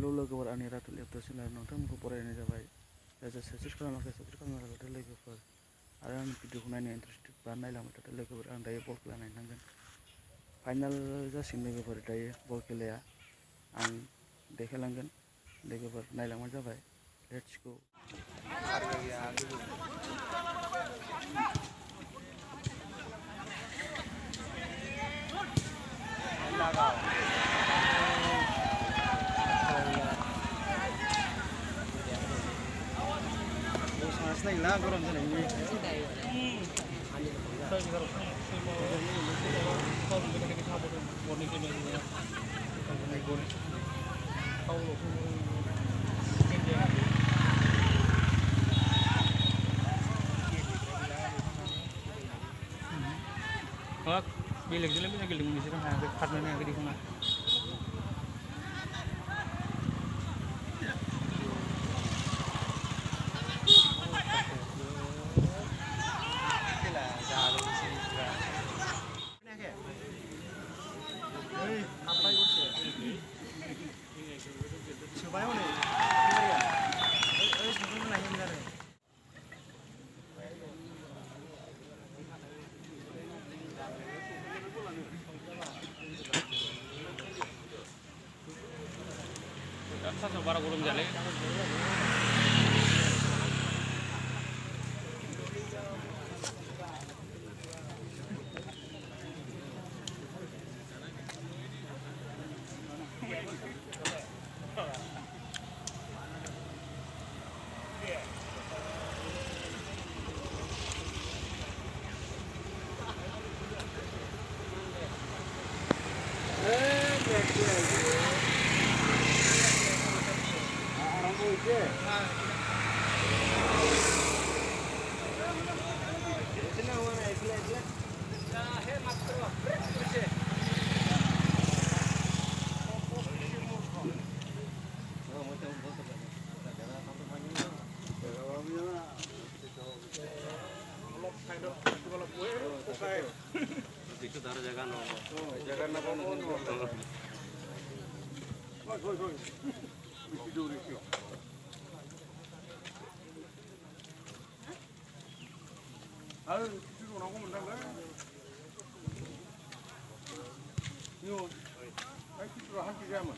Hello लोगोफोर आंनि राथुल एपट'स channel नोंथांमोनखौ बरायनाय जाबाय जाय साबसक्राइब खालामाखै साबसक्राइब खालामना थाथों लोगोफोर आरो आंनि भिडिअखौ नायनो इन्टारेस्टेड बा नायलांबाय थाथों लोगोफोर आं दायो बल खेला नायनो थांगोन फाइनाल जासिगोन लोगोफोर दायो बल खेलाया आं देखायलांगोन लोगोफोर नायलांबानो जाबाय लेट्स गो Naila गरम जानायनि बेलेगजोंलाय मोजां गेलेदोंमोन बिसोर हायाखै खारनो हायाखै देखुना बारा गरम जाले 아유, 뒤로 나오고 문다고. 이거 아이티로 한 끼 하면.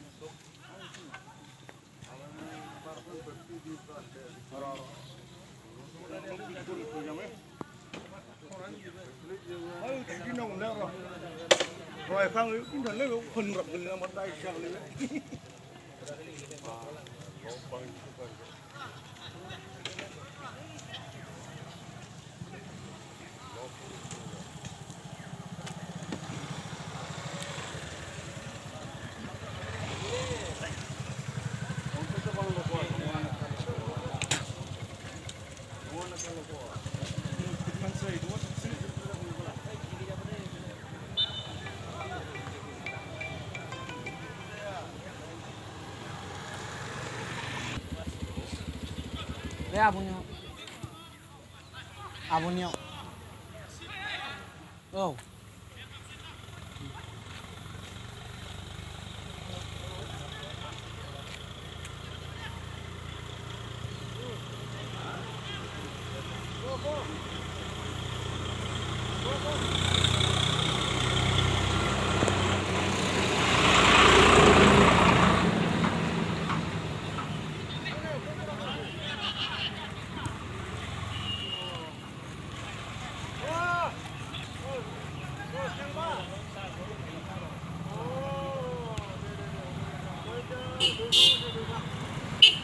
아유, 뒤로 나오고 내가. rồi khoan cái thằng nó phun rập lên một tay sao lên 네, 아버님. 아버님.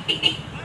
Thank you.